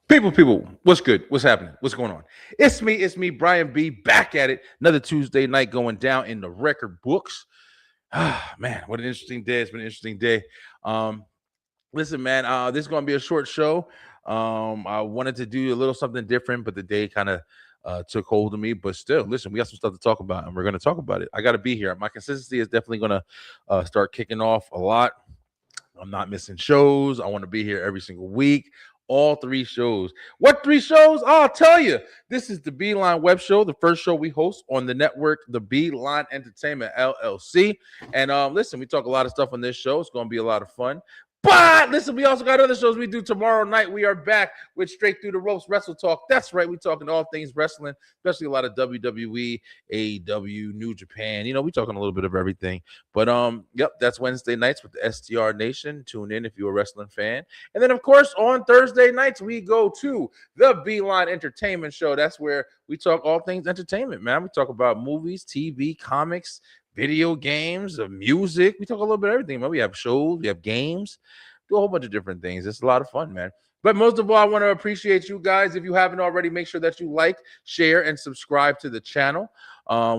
People, what's good? What's happening? What's going on? It's me, Brian B, back at it. Another Tuesday night going down in the record books. Ah, man, what an interesting day. It's been an interesting day. Um, Listen, man, this is gonna be a short show. I wanted to do a little something different, but the day kind of took hold of me. But still, listen, we got some stuff to talk about, and we're gonna talk about it. I gotta be here. My consistency is definitely gonna start kicking off a lot. I'm not missing shows. I want to be here every single week. All three shows. What three shows? I'll tell you. This is the B-Line Web Show, the first show we host on the network, the B-Line Entertainment LLC. And listen, we talk a lot of stuff on this show. It's going to be a lot of fun. But listen, we also got other shows we do tomorrow night. We are back with Straight Through the Ropes Wrestle Talk. That's right. We're talking all things wrestling, especially a lot of WWE, AEW, New Japan. We talking a little bit of everything. But yep, that's Wednesday nights with the STR Nation. Tune in if you're a wrestling fan. And then, of course, on Thursday nights, we go to the B-Line Entertainment Show. That's where we talk all things entertainment, man. We talk about movies, TV, comics, video games, music. We talk a little bit of everything, man. We have shows, we have games, do a whole bunch of different things. It's a lot of fun, man. But most of all, I want to appreciate you guys. If you haven't already, make sure that you like, share, and subscribe to the channel.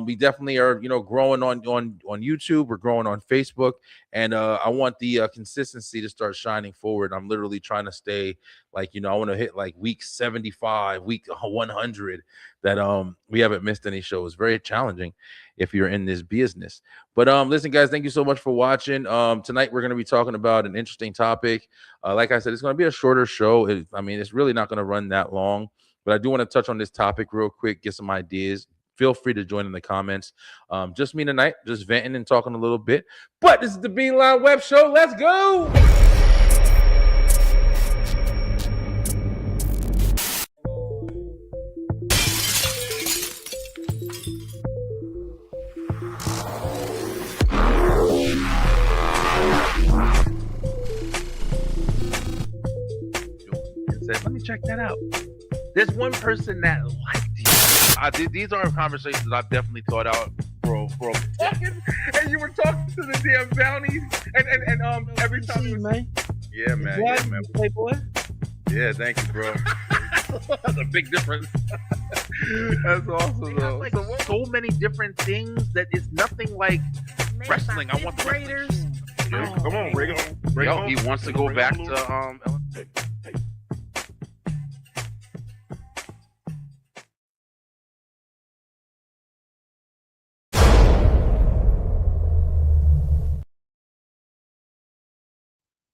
We definitely are, growing on YouTube. We're growing on Facebook, and I want the consistency to start shining forward. I'm literally trying to stay I want to hit like week 75, week 100. That we haven't missed any shows. Very challenging if you're in this business. But listen, guys, thank you so much for watching. Tonight we're going to be talking about an interesting topic. Like I said, it's going to be a shorter show. It's really not going to run that long. But I do want to touch on this topic real quick, get some ideas. Feel free to join in the comments. Just me tonight, just venting and talking a little bit. But this is the B-Line Web Show. Let's go. Let me check that out. There's one person that liked you. These are conversations I've definitely thought out for a second. And you were talking to the damn bounties, and every time you man. Yeah, man. Boy, Yeah, man. Playboy. Yeah, thank you, bro. That's a big difference. That's awesome, though. Like so many different things that it's nothing like wrestling. I want the Raiders. Yeah, come on, Rigo. Yo, he wants to go back to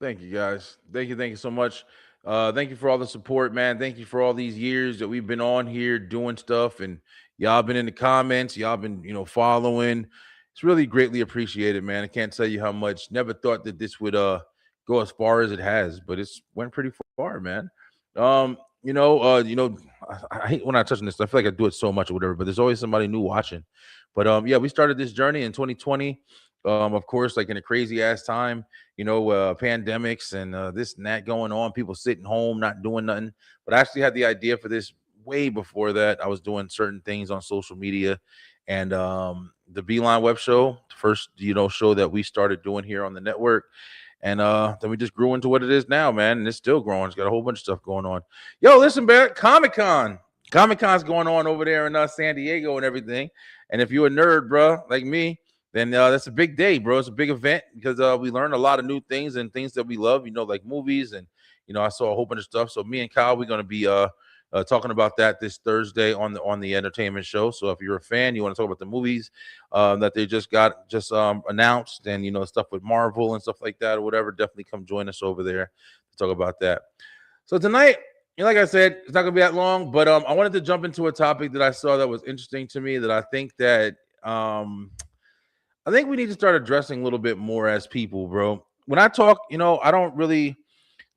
Thank you, guys. Thank you so much. Thank you for all the support, man. Thank you for all these years that we've been on here doing stuff, and y'all been in the comments. Y'all been, following. It's really greatly appreciated, man. I can't tell you how much. Never thought that this would go as far as it has, but it's went pretty far, man. Um, I hate when I touch on this. I feel like I do it so much or whatever, but there's always somebody new watching. But yeah, we started this journey in 2020. Of course, like in a crazy ass time, pandemics and this and that going on, people sitting home, not doing nothing. But I actually had the idea for this way before that. I was doing certain things on social media, and the B-Line Web Show, the first, show that we started doing here on the network. And then we just grew into what it is now, man. And it's still growing. It's got a whole bunch of stuff going on. Yo, listen, man, Comic-Con. Comic-Con's going on over there in San Diego and everything. And if you're a nerd, bro, like me, then that's a big day, bro. It's a big event because we learned a lot of new things and things that we love, like movies. And, I saw a whole bunch of stuff. So me and Kyle, we're going to be talking about that this Thursday on the entertainment show. So if you're a fan, you want to talk about the movies that they just announced, and stuff with Marvel and stuff like that or whatever, definitely come join us over there to talk about that. So tonight, like I said, it's not gonna be that long, but I wanted to jump into a topic that I saw that was interesting to me that I think we need to start addressing a little bit more as people, bro. When I talk, I don't really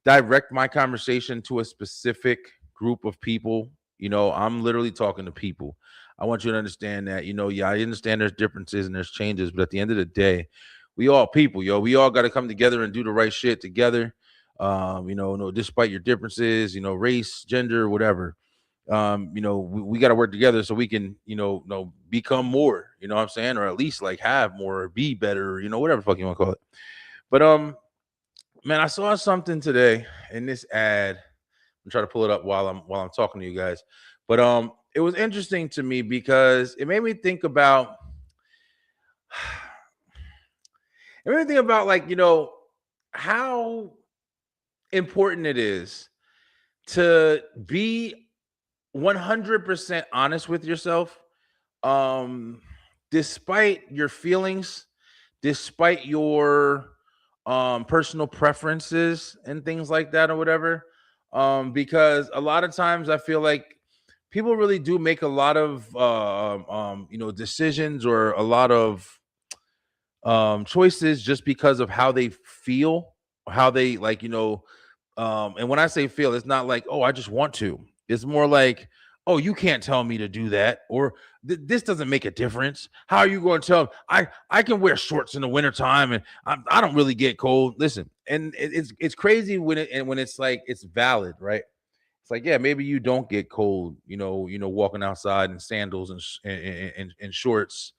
direct my conversation to a specific group of people. I'm literally talking to people. I want you to understand that, yeah, I understand there's differences and there's changes, but at the end of the day, we all people, we all got to come together and do the right shit together. No, despite your differences, race, gender, whatever. We got to work together so we can, become more, what I'm saying, or at least like have more, or be better, whatever the fuck you want to call it. But man, I saw something today in this ad I'm trying to pull it up while I'm talking to you guys. But it was interesting to me because it made me think about everything about, like, how important it is to be 100% honest with yourself, um despite your feelings, despite your personal preferences and things like that or whatever. Because a lot of times I feel like people really do make a lot of decisions, or a lot of choices, just because of how they feel, how they, like, and when I say feel, it's not like, oh, I just want to. It's more like, oh, you can't tell me to do that, or this doesn't make a difference. How are you going to tell? I can wear shorts in the wintertime, and I don't really get cold. Listen, and it's crazy when it's like it's valid, right? It's like, yeah, maybe you don't get cold, walking outside in sandals and shorts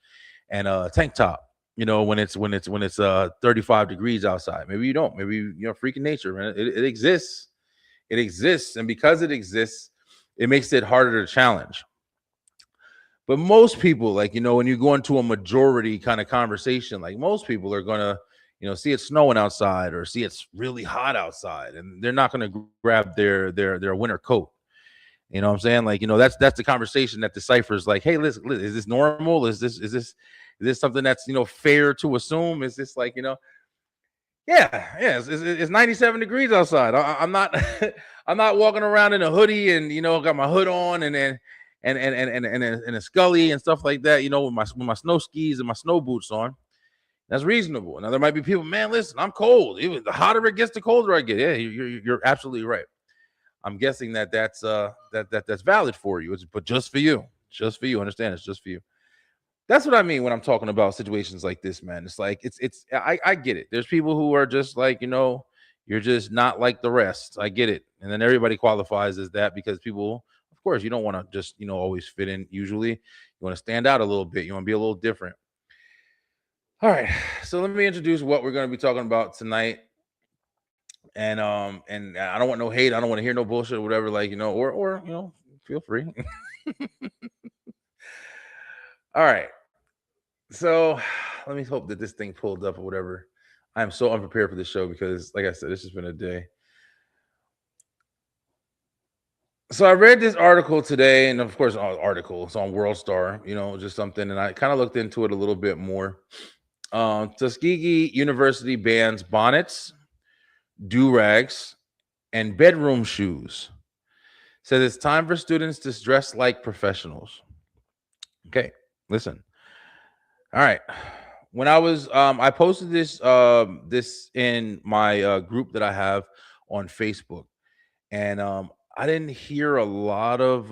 and a tank top, when it's 35 degrees outside. Maybe you don't. Maybe freaking nature, man. It exists. It exists, and because it exists, it makes it harder to challenge. But most people, like, when you go into a majority kind of conversation, like, most people are gonna, see it snowing outside, or see it's really hot outside, and they're not gonna grab their winter coat. You know what I'm saying? Like, that's the conversation that deciphers, like, hey, listen, is this normal? Is this something that's, fair to assume? Is this like, yeah, it's 97 degrees outside. I'm not I'm not walking around in a hoodie and, got my hood on, and then and a scully and stuff like that, with my snow skis and my snow boots on. That's reasonable. Now there might be people, man, listen, I'm cold. Even the hotter it gets, the colder I get. Yeah, you're absolutely right. I'm guessing that's valid for you. But just for you. Just for you. Understand, it's just for you. That's what I mean when I'm talking about situations like this, man. It's like I get it. There's people who are just like, you're just not like the rest. I get it. And then everybody qualifies as that, because people, of course, you don't want to just, always fit in usually. You want to stand out a little bit. You want to be a little different. All right. So let me introduce what we're going to be talking about tonight. And I don't want no hate. I don't want to hear no bullshit or whatever, like, or feel free. All right. So let me hope that this thing pulled up or whatever. I'm so unprepared for this show because, like I said, it's just been a day. So I read this article today, and of course, article. It's on World Star, just something, and I kind of looked into it a little bit more. Tuskegee University bans bonnets, do-rags, and bedroom shoes. Says it's time for students to dress like professionals. Okay, listen. All right. When I posted this in my group that I have on Facebook, and I didn't hear a lot of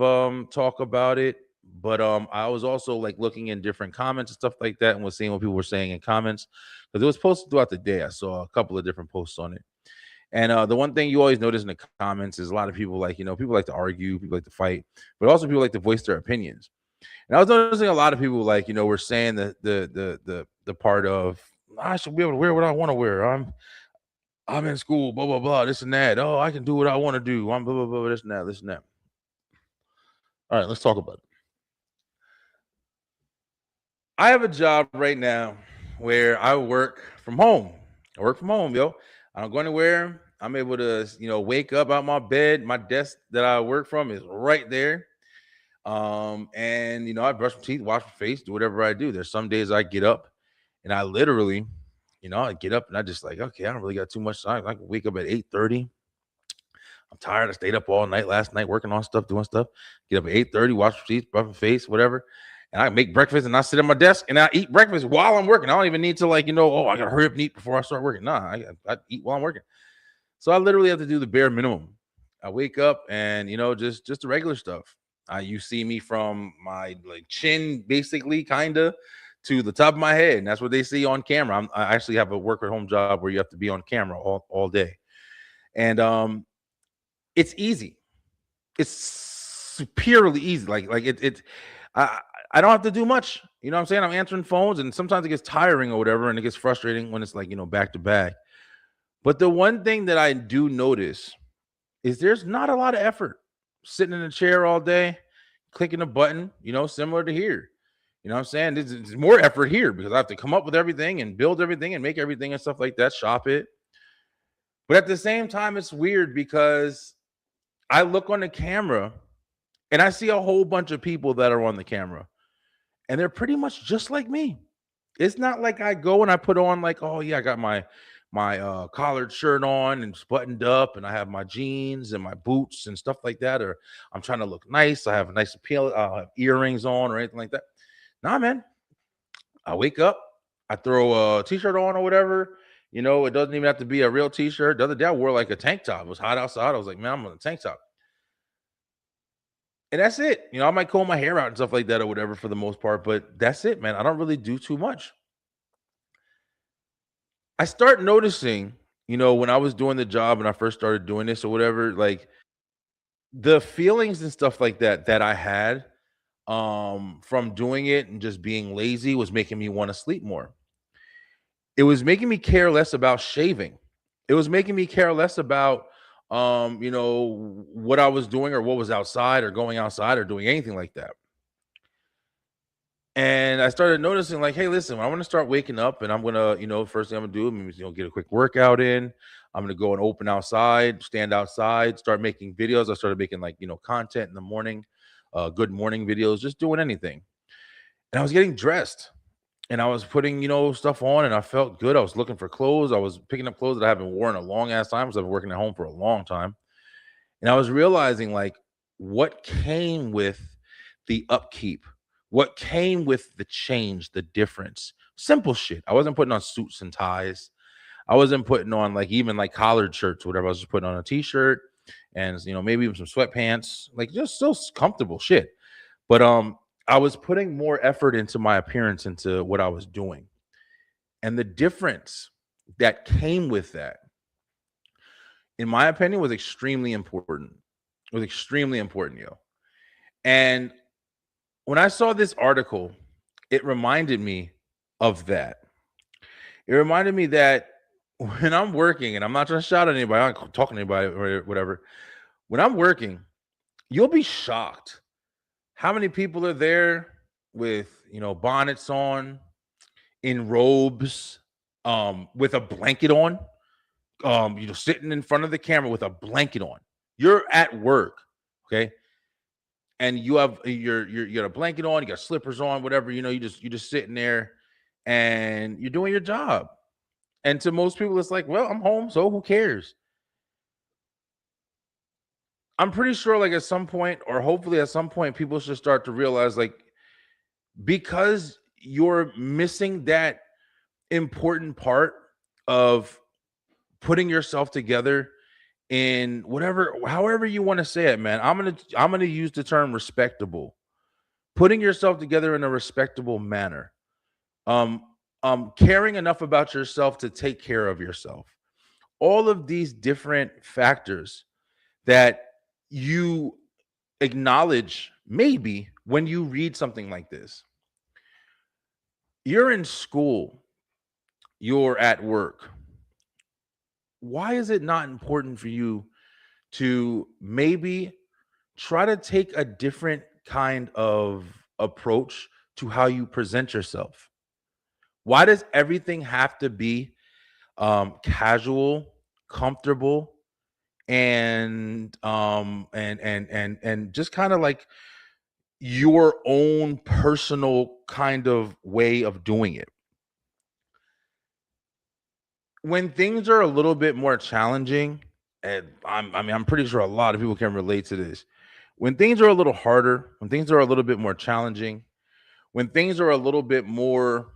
talk about it, but I was also, like, looking in different comments and stuff like that, and was seeing what people were saying in comments, because it was posted throughout the day. I saw a couple of different posts on it, and the one thing you always notice in the comments is a lot of people, like, people like to argue, people like to fight, but also people like to voice their opinions. And I was noticing a lot of people, like, were saying the part of, I should be able to wear what I want to wear. I'm in school, blah blah blah, this and that. Oh, I can do what I want to do. I'm blah blah blah, this and that, this and that. All right, let's talk about it. I have a job right now where I work from home. I work from home, yo. I don't go anywhere. I'm able to, wake up out my bed. My desk that I work from is right there. And I brush my teeth, wash my face, do whatever I do. There's some days I get up and I literally, I get up and I just like, okay, I don't really got too much time. I can wake up at 8:30. I'm tired. I stayed up all night last night working on stuff, doing stuff. Get up at 8:30, wash my teeth, brush my face, whatever. And I make breakfast and I sit at my desk and I eat breakfast while I'm working. I don't even need to, like, oh, I gotta hurry up and eat before I start working. Nah, I eat while I'm working. So I literally have to do the bare minimum. I wake up and, just the regular stuff. You see me from my, like, chin, basically, kind of, to the top of my head. And that's what they see on camera. I actually have a work at home job where you have to be on camera all day. And it's easy. It's superiorly easy. Like I don't have to do much. You know what I'm saying? I'm answering phones, and sometimes it gets tiring or whatever, and it gets frustrating when it's like, back to back. But the one thing that I do notice is there's not a lot of effort sitting in a chair all day, clicking a button, similar to here. You know what I'm saying? There's more effort here because I have to come up with everything and build everything and make everything and stuff like that, shop it. But at the same time, it's weird because I look on the camera and I see a whole bunch of people that are on the camera and they're pretty much just like me. It's not like I go and I put on like, oh yeah, I got my collared shirt on and it's buttoned up and I have my jeans and my boots and stuff like that, or I'm trying to look nice. I have a nice appeal, have earrings on or anything like that. Nah, man. I wake up, I throw a t-shirt on or whatever. It doesn't even have to be a real t-shirt. The other day I wore like a tank top. It was hot outside. I was like, man, I'm on a tank top. And that's it. I might comb my hair out and stuff like that or whatever for the most part, but that's it, man. I don't really do too much. I start noticing, when I was doing the job and I first started doing this or whatever, like the feelings and stuff like that I had from doing it and just being lazy was making me want to sleep more. It was making me care less about shaving. It was making me care less about what I was doing or what was outside or going outside or doing anything like that. And I started noticing, like, hey, listen, I want to start waking up and I'm gonna, first thing I'm gonna do is, get a quick workout in. I'm gonna go and open outside, stand outside, start making videos. I started making like, content in the morning, good morning videos, just doing anything. And I was getting dressed and I was putting, stuff on and I felt good. I was looking for clothes. I was picking up clothes that I haven't worn a long ass time because I've been working at home for a long time. And I was realizing like what came with the upkeep, what came with the change, the difference. Simple shit. I wasn't putting on suits and ties. I wasn't putting on like even like collared shirts, whatever. I was just putting on a t-shirt and maybe even some sweatpants, like just so comfortable shit. But I was putting more effort into my appearance, into what I was doing. And the difference that came with that, in my opinion, was extremely important. It was extremely important, yo. And when I saw this article, it reminded me of that. It reminded me that when I'm working, and I'm not trying to shout at anybody, I'm not talking to anybody or whatever. When I'm working, you'll be shocked how many people are there with, bonnets on, in robes, with a blanket on, sitting in front of the camera with a blanket on. You're at work, okay? And you have you got a blanket on, you got slippers on, whatever, you're just sitting there and you're doing your job. And to most people, it's like, well, I'm home, so who cares? I'm pretty sure, like, at some point, or hopefully at some point, people should start to realize, like, because you're missing that important part of putting yourself together in whatever, however you want to say it, man. I'm gonna use the term respectable. Putting yourself together in a respectable manner. Um, caring enough about yourself to take care of yourself. All of these different factors that you acknowledge maybe when you read something like this. You're in school, you're at work. Why is it not important for you to maybe try to take a different kind of approach to how you present yourself? Why does everything have to be casual, comfortable, and just kind of like your own personal kind of way of doing it? When things are a little bit more challenging, and I'm pretty sure a lot of people can relate to this. When things are a little harder, when things are a little bit more challenging, when things are a little bit more,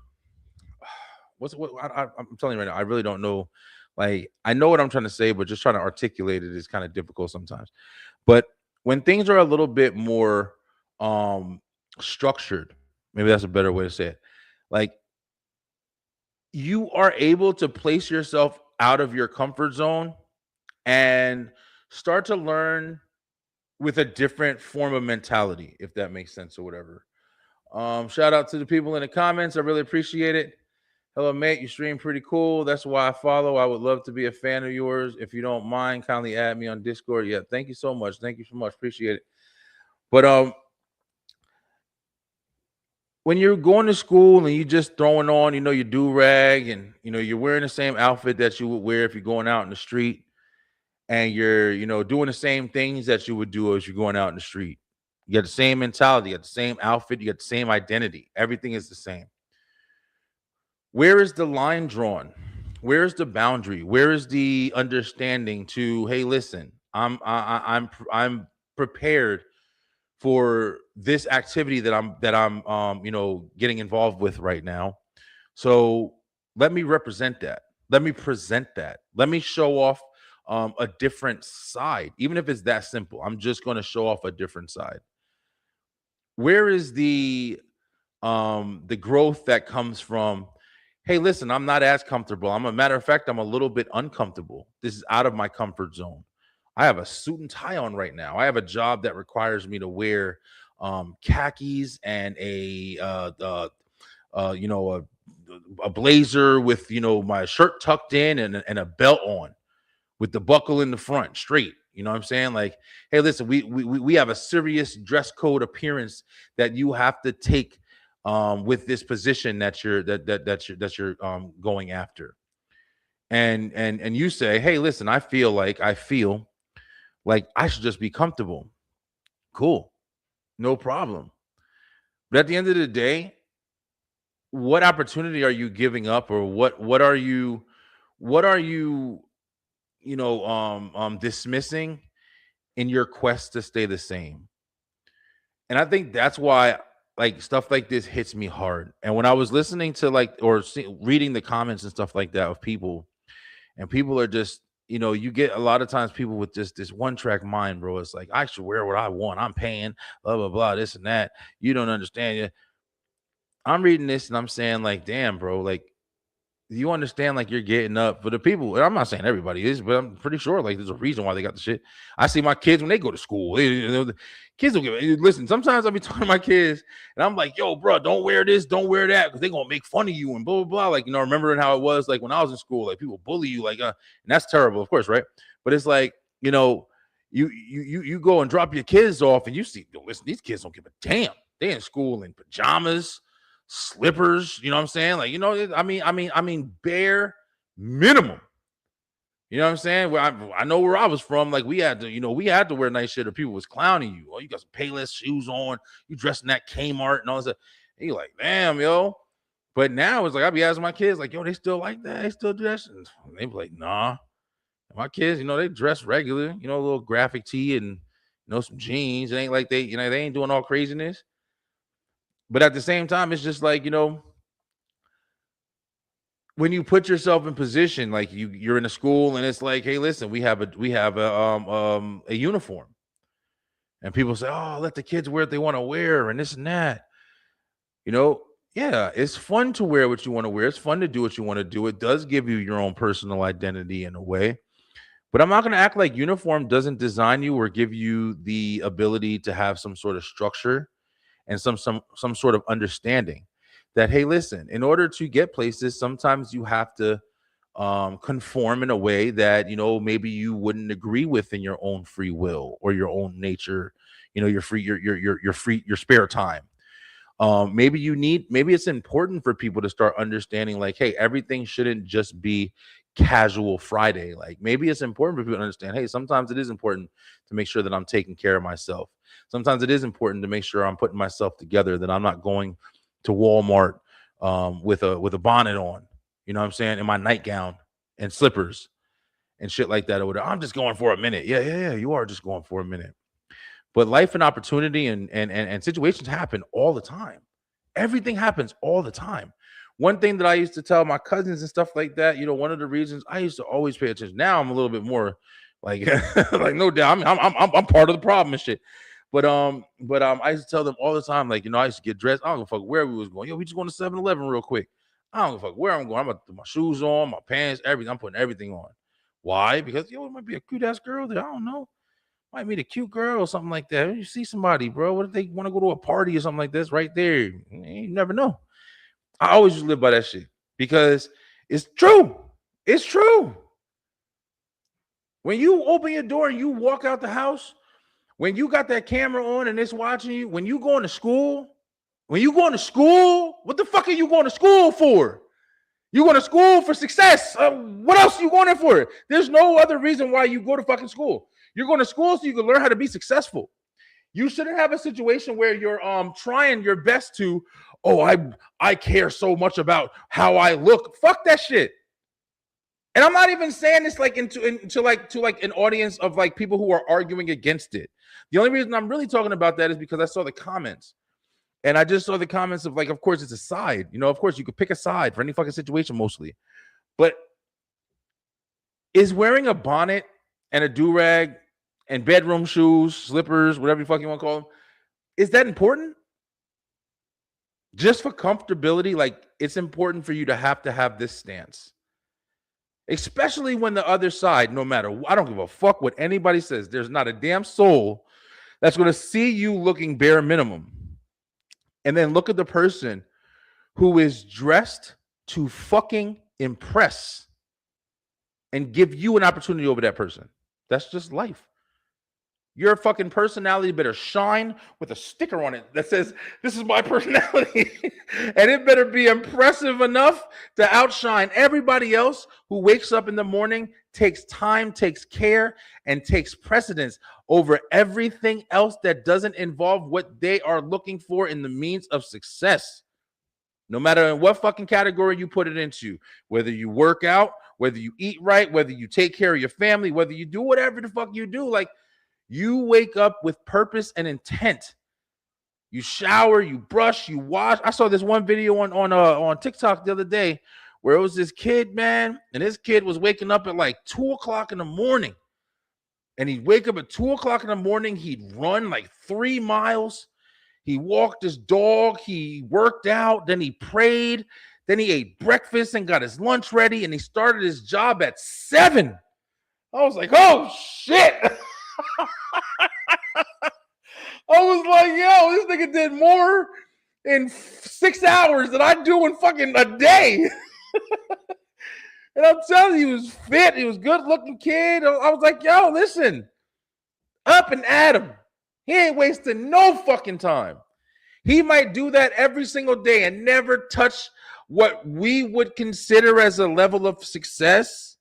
I'm telling you right now, I really don't know. Like, I know what I'm trying to say, but just trying to articulate it is kind of difficult sometimes. But when things are a little bit more um structured, maybe that's a better way to say it. Like, you are able to place yourself out of your comfort zone and start to learn with a different form of mentality, if that makes sense or whatever. Shout out to the people in the comments. I really appreciate it. Hello, mate. You stream pretty cool. That's why I follow. I would love to be a fan of yours. If you don't mind, kindly add me on Discord. Yeah, thank you so much. Thank you so much. Appreciate it. But when you're going to school and you just throwing on, your do rag, and you're wearing the same outfit that you would wear if you're going out in the street, and you're doing the same things that you would do as you're going out in the street. You got the same mentality, you got the same outfit, you got the same identity. Everything is the same. Where is the line drawn? Where is the boundary? Where is the understanding to, hey, listen, I'm prepared for this activity that I'm getting involved with right now. So let me represent that. Let me present that. Let me show off a different side, even if it's that simple. I'm just going to show off a different side. Where is the growth that comes from? Hey, listen, I'm not as comfortable. I'm a matter of fact, I'm a little bit uncomfortable. This is out of my comfort zone. I have a suit and tie on right now. I have a job that requires me to wear khakis and a blazer with my shirt tucked in and a belt on with the buckle in the front straight. You know what I'm saying? Like, hey, listen, we have a serious dress code appearance that you have to take with this position that you're going after. And you say, hey, listen, I feel like I should just be comfortable. Cool. No problem. But at the end of the day, what opportunity are you giving up, or what are you dismissing in your quest to stay the same? And I think that's why like stuff like this hits me hard. And when I was listening to reading the comments and stuff like that of people, and people are just, you get a lot of times people with just this one track mind, bro. It's like, I should wear what I want. I'm paying, blah, blah, blah, this and that. You don't understand. I'm reading this and I'm saying, like, damn, bro, like, you understand, like, you're getting up for the people. And I'm not saying everybody is, but I'm pretty sure like there's a reason why they got the shit. I see my kids when they go to school. The kids don't give it. Listen, sometimes I'll be talking to my kids and I'm like, yo, bro, don't wear this, don't wear that, because they're gonna make fun of you and blah blah blah. Like, remembering how it was like when I was in school, like people bully you, like and that's terrible, of course, right? But it's like, you go and drop your kids off and you see, listen, these kids don't give a damn. They in school in pajamas, slippers, you know what I'm saying? Like, I mean, bare minimum. You know what I'm saying? Well, I know where I was from. Like, we had to wear nice shit, or people was clowning you. Oh, you got some Payless shoes on. You dressed in that Kmart and all that. And you're like, damn, yo. But now it's like, I be asking my kids, like, yo, they still like that? They still dress? And they be like, nah. My kids, they dress regular, a little graphic tee and, some jeans. It ain't like they ain't doing all craziness. But at the same time, it's just like, when you put yourself in position, like you're in a school and it's like, hey, listen, we have a uniform, and people say, oh, let the kids wear what they want to wear and this and that. Yeah, it's fun to wear what you want to wear. It's fun to do what you want to do. It does give you your own personal identity in a way. But I'm not going to act like uniform doesn't design you or give you the ability to have some sort of structure and some sort of understanding that, hey, listen, in order to get places, sometimes you have to conform in a way that maybe you wouldn't agree with in your own free will or your own nature, your free your spare time. Maybe it's important for people to start understanding, like, hey, everything shouldn't just be casual Friday. Like, maybe it's important for people to understand, hey, sometimes it is important to make sure that I'm taking care of myself. Sometimes it is important to make sure I'm putting myself together, that I'm not going to Walmart with a bonnet on, you know what I'm saying, in my nightgown and slippers and shit like that. Or whatever. I'm just going for a minute. Yeah, you are just going for a minute. But life and opportunity and situations happen all the time. Everything happens all the time. One thing that I used to tell my cousins and stuff like that, one of the reasons I used to always pay attention. Now I'm a little bit more like, like, no doubt, I'm part of the problem and shit. But I used to tell them all the time, like, I used to get dressed. I don't give a fuck where we was going. Yo, we just going to 7-Eleven real quick. I don't give a fuck where I'm going. I'm gonna put my shoes on, my pants, everything. I'm putting everything on. Why? Because it might be a cute ass girl there. I don't know. Might meet a cute girl or something like that. You see somebody, bro. What if they want to go to a party or something like this right there? You never know. I always just live by that shit. because it's true. It's true. When you open your door and you walk out the house, when you got that camera on and it's watching you, when you going to school, what the fuck are you going to school for? You going to school for success. What else are you going there for? There's no other reason why you go to fucking school. You're going to school so you can learn how to be successful. You shouldn't have a situation where you're trying your best to, I care so much about how I look. Fuck that shit. And I'm not even saying this like into like an audience of like people who are arguing against it. The only reason I'm really talking about that is because I saw the comments. And I just saw the comments of like, of course, it's a side. You know, of course, you could pick a side for any fucking situation mostly. But is wearing a bonnet and a do-rag and bedroom shoes, slippers, whatever the fuck you want to call them, is that important? Just for comfortability, like it's important for you to have this stance. Especially when the other side, no matter, I don't give a fuck what anybody says, there's not a damn soul that's going to see you looking bare minimum. And then look at the person who is dressed to fucking impress and give you an opportunity over that person. That's just life. Your fucking personality better shine with a sticker on it that says, this is my personality. And it better be impressive enough to outshine everybody else who wakes up in the morning, takes time, takes care, and takes precedence over everything else that doesn't involve what they are looking for in the means of success. No matter in what fucking category you put it into, whether you work out, whether you eat right, whether you take care of your family, whether you do whatever the fuck you do, like, you wake up with purpose and intent. You shower, you brush, you wash. I saw this one video on TikTok the other day where it was this kid, man, and this kid was waking up at like 2 o'clock in the morning. And he'd wake up at 2 o'clock in the morning. He'd run like 3 miles. He walked his dog. He worked out. Then he prayed. Then he ate breakfast and got his lunch ready. And he started his job at 7. I was like, oh, shit. I was like, yo, this nigga did more in 6 hours than I do in fucking a day. And I'm telling you, he was fit. He was good looking kid. I was like, yo, listen, up and at him. He ain't wasting no fucking time. He might do that every single day and never touch what we would consider as a level of success.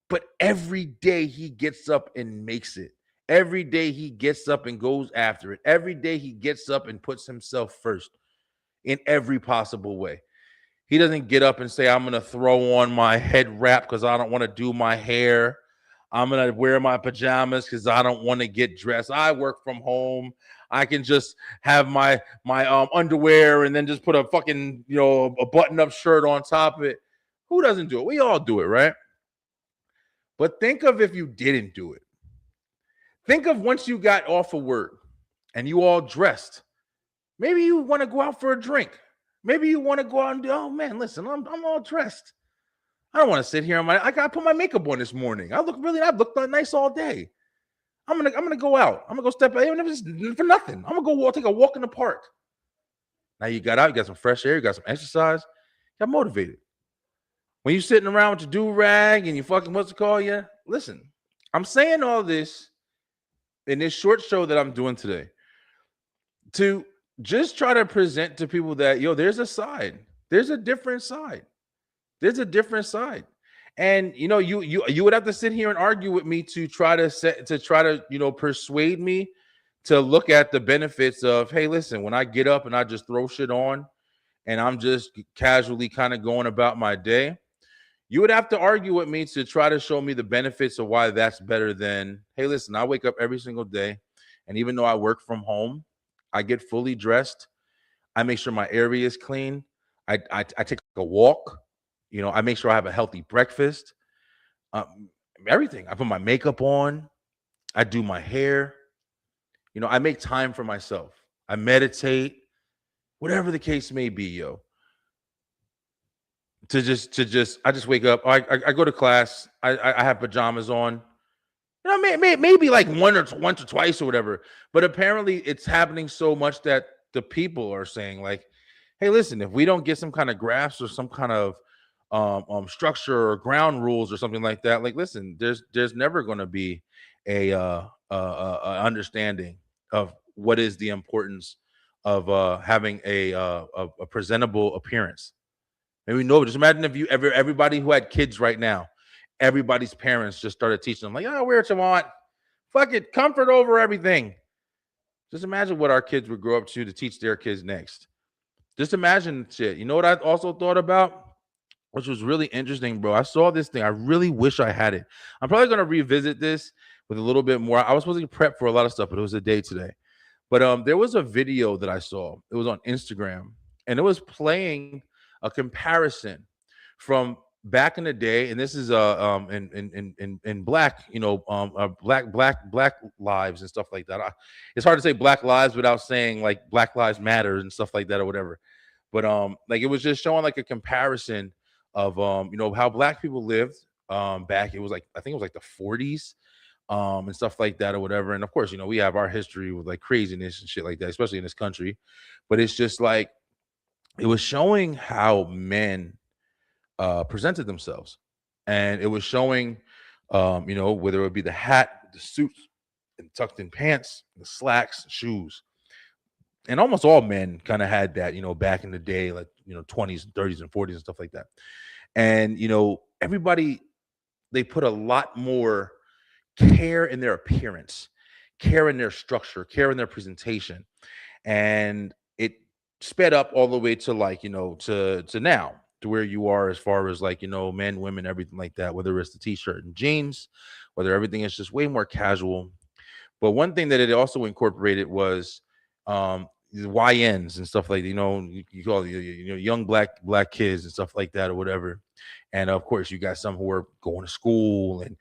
But every day he gets up and makes it. Every day he gets up and goes after it. Every day he gets up and puts himself first in every possible way. He doesn't get up and say, I'm going to throw on my head wrap because I don't want to do my hair. I'm going to wear my pajamas because I don't want to get dressed. I work from home. I can just have my underwear and then just put a fucking, a button-up shirt on top of it. Who doesn't do it? We all do it, right? But think of if you didn't do it. Think of once you got off of work and you all dressed. Maybe you want to go out for a drink. Maybe you want to go out and do, oh man, listen, I'm all dressed. I don't want to sit here. I got to put my makeup on this morning. I've looked nice all day. I'm gonna go out. I'm gonna go step out, even if it's for nothing. I'm gonna go take a walk in the park. Now you got out, you got some fresh air, you got some exercise, you got motivated. When you're sitting around with your do-rag and you fucking what's it called? Yeah, listen, I'm saying all this in this short show that I'm doing today to just try to present to people that, there's a side. There's a different side. There's a different side. And, you would have to sit here and argue with me to try to persuade me to look at the benefits of, hey, listen, when I get up and I just throw shit on and I'm just casually kind of going about my day, you would have to argue with me to try to show me the benefits of why that's better than, hey, listen, I wake up every single day. And even though I work from home, I get fully dressed. I make sure my area is clean. I take a walk. I make sure I have a healthy breakfast. Everything. I put my makeup on. I do my hair. I make time for myself. I meditate. Whatever the case may be, I just wake up. I go to class. I have pajamas on. Maybe like once or twice or whatever. But apparently it's happening so much that the people are saying like, hey, listen, if we don't get some kind of grasp or some kind of structure or ground rules or something like that. Like, listen, there's never going to be a understanding of what is the importance of having a presentable appearance. Maybe no, just imagine if you everybody who had kids right now, everybody's parents just started teaching them like, oh, wear what you want, fuck it, comfort over everything. Just imagine what our kids would grow up to teach their kids next. Just imagine shit. You know what I also thought about? Which was really interesting, bro. I saw this thing. I really wish I had it. I'm probably gonna revisit this with a little bit more. I was supposed to prep for a lot of stuff, but it was a day today. But there was a video that I saw. It was on Instagram, and it was playing a comparison from back in the day. And this is in black, black lives and stuff like that. It's hard to say black lives without saying like Black Lives Matter and stuff like that or whatever. But like it was just showing like a comparison of how black people lived back. It was like I think it was like the 40s and stuff like that or whatever. And of course, we have our history with like craziness and shit like that, especially in this country. But it's just like it was showing how men presented themselves, and it was showing, whether it would be the hat, the suits, and tucked in pants, the slacks, shoes. And almost all men kind of had that, back in the day, like 20s and 30s and 40s and stuff like that. And everybody, they put a lot more care in their appearance, care in their structure, care in their presentation. And it sped up all the way to like, to now, to where you are as far as like, men, women, everything like that, whether it's the t-shirt and jeans, whether everything is just way more casual. But one thing that it also incorporated was the YNs and stuff like you call it, young black kids and stuff like that or whatever. And of course, you got some who are going to school and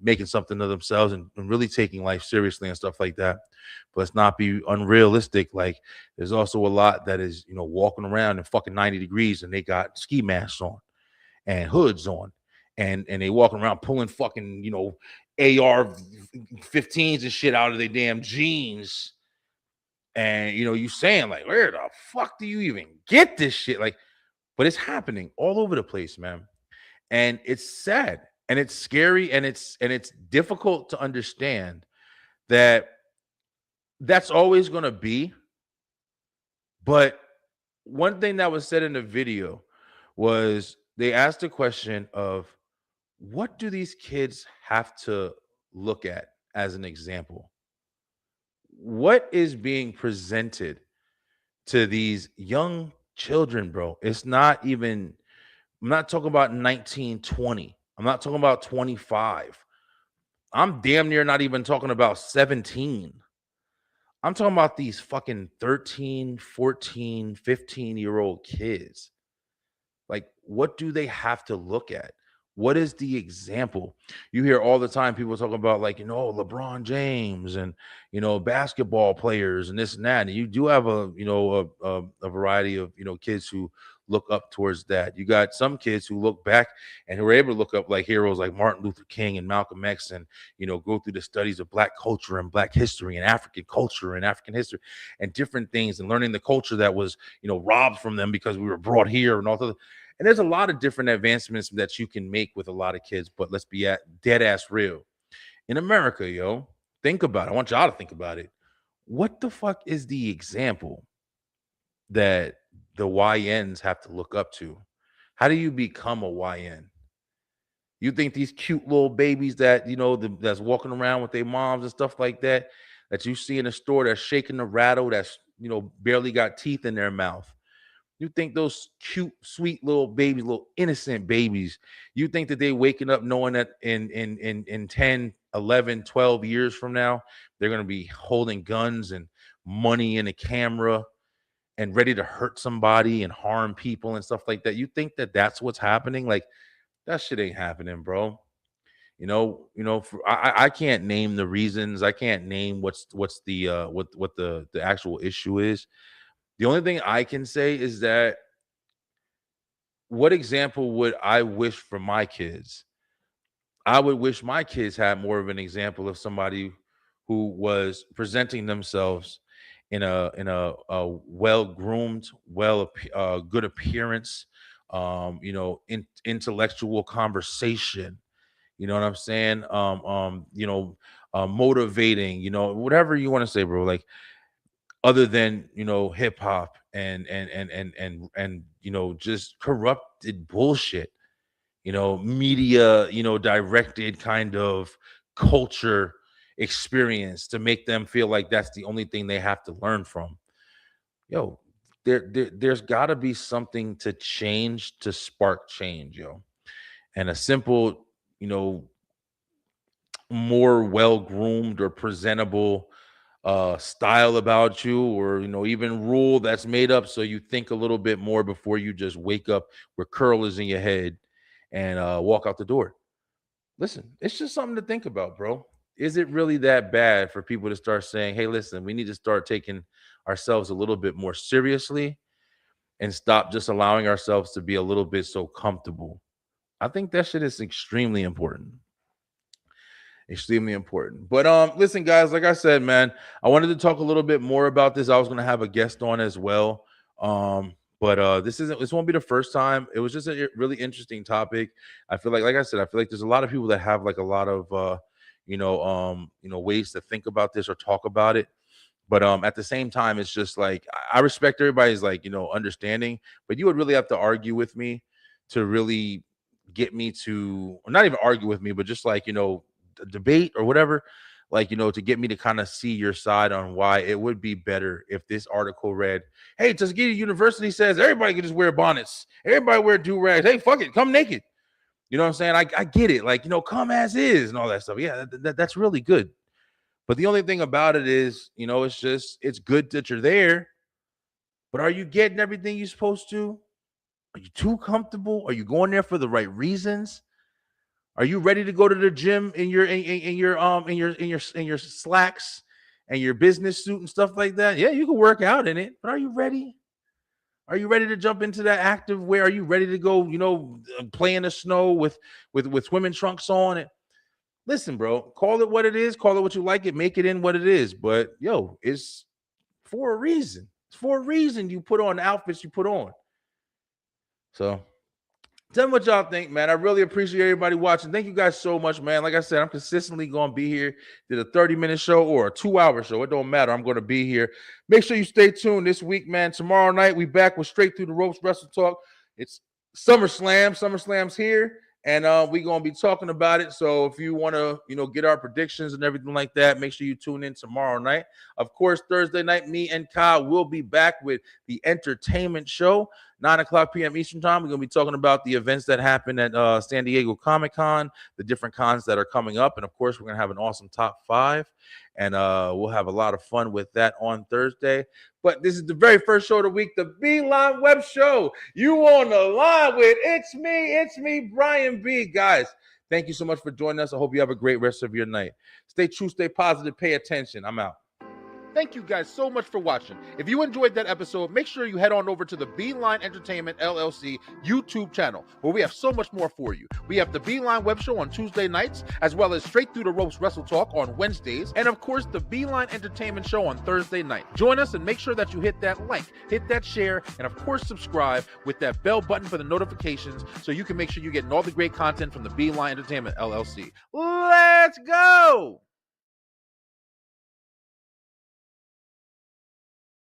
making something of themselves and really taking life seriously and stuff like that. But let's not be unrealistic. Like there's also a lot that is walking around in fucking 90 degrees and they got ski masks on and hoods on, and they walking around pulling fucking AR-15s and shit out of their damn jeans. And you saying like, where the fuck do you even get this shit? Like, but it's happening all over the place, man. And it's sad and it's scary and it's difficult to understand that that's always going to be. But one thing that was said in the video was they asked the question of what do these kids have to look at as an example? What is being presented to these young children, bro? It's not even, I'm not talking about 1920. I'm not talking about 25. I'm damn near not even talking about 17. I'm talking about these fucking 13, 14, 15-year-old kids. Like, what do they have to look at? What is the example? You hear all the time people talking about like, LeBron James and, basketball players and this and that. And you do have a variety of, kids who look up towards that. You got some kids who look back and who are able to look up like heroes like Martin Luther King and Malcolm X and, go through the studies of black culture and black history and African culture and African history and different things and learning the culture that was, robbed from them because we were brought here and all the. And there's a lot of different advancements that you can make with a lot of kids, but let's be dead ass real. In America, think about it. I want y'all to think about it. What the fuck is the example that the YNs have to look up to? How do you become a YN? You think these cute little babies that, that's walking around with their moms and stuff like that, that you see in the store that's shaking the rattle, that's, barely got teeth in their mouth. You think those cute, sweet little babies, little innocent babies, you think that they waking up knowing that in 10, 11, 12 years from now, they're going to be holding guns and money and a camera and ready to hurt somebody and harm people and stuff like that. You think that that's what's happening? Like that shit ain't happening, bro. I can't name the reasons. I can't name what's the what the actual issue is. The only thing I can say is that what example would I wish for my kids? I would wish my kids had more of an example of somebody who was presenting themselves in a well groomed, good appearance, intellectual conversation. You know what I'm saying? Motivating, whatever you want to say, bro. Like, other than, hip hop and just corrupted bullshit, media, directed kind of culture experience to make them feel like that's the only thing they have to learn from. Yo, there's got to be something to change, to spark change, yo. And a simple, more well-groomed or presentable style about you, or even rule that's made up so you think a little bit more before you just wake up with curlers in your head and walk out the door. Listen, it's just something to think about, bro. Is it really that bad for people to start saying, hey, listen, we need to start taking ourselves a little bit more seriously and stop just allowing ourselves to be a little bit so comfortable? I think that shit is extremely important. Extremely important. But listen, guys, like I said, man, I wanted to talk a little bit more about this. I was going to have a guest on as well. But this won't be the first time. It was just a really interesting topic. I feel like I said, I feel like there's a lot of people that have like a lot of ways to think about this or talk about it. But at the same time, it's just like I respect everybody's like, understanding, but you would really have to argue with me to really get me to, or not even argue with me, but just like, debate or whatever, like, to get me to kind of see your side on why it would be better if this article read, hey, Tuskegee University says everybody can just wear bonnets, everybody wear do-rags, hey, fuck it, come naked. You know what I'm saying? I get it, like, come as is and all that stuff. Yeah, that's really good. But the only thing about it is, it's good that you're there, but are you getting everything you're supposed to? Are you too comfortable? Are you going there for the right reasons? Are you ready to go to the gym in your slacks and your business suit and stuff like that? Yeah, you can work out in it, but are you ready? Are you ready to jump into that active wear? Are you ready to go, play in the snow with swimming trunks on it? Listen, bro, call it what it is, call it what you like it, make it in what it is. But yo, it's for a reason. It's for a reason you put on the outfits you put on. So tell me what y'all think, man. I really appreciate everybody watching. Thank you guys so much, man. Like I said, I'm consistently going to be here. Did a 30-minute show or a 2-hour show. It don't matter. I'm going to be here. Make sure you stay tuned this week, man. Tomorrow night, we back with Straight Through the Ropes Wrestle Talk. It's SummerSlam. SummerSlam's here. And we're going to be talking about it. So if you want to, get our predictions and everything like that, make sure you tune in tomorrow night. Of course, Thursday night, me and Kyle will be back with the entertainment show, 9:00 p.m. Eastern time. We're going to be talking about the events that happen at San Diego Comic-Con, the different cons that are coming up. And, of course, we're going to have an awesome top 5. And we'll have a lot of fun with that on Thursday. But this is the very first show of the week, the B-Line Web Show. You on the line with It's me, Brian B. Guys, thank you so much for joining us. I hope you have a great rest of your night. Stay true, stay positive, pay attention. I'm out. Thank you guys so much for watching. If you enjoyed that episode, make sure you head on over to the B-Line Entertainment LLC YouTube channel, where we have so much more for you. We have the B-Line Web Show on Tuesday nights, as well as Straight Through the Ropes Wrestle Talk on Wednesdays, and of course, the B-Line Entertainment Show on Thursday night. Join us and make sure that you hit that like, hit that share, and of course, subscribe with that bell button for the notifications so you can make sure you're getting all the great content from the B-Line Entertainment LLC. Let's go!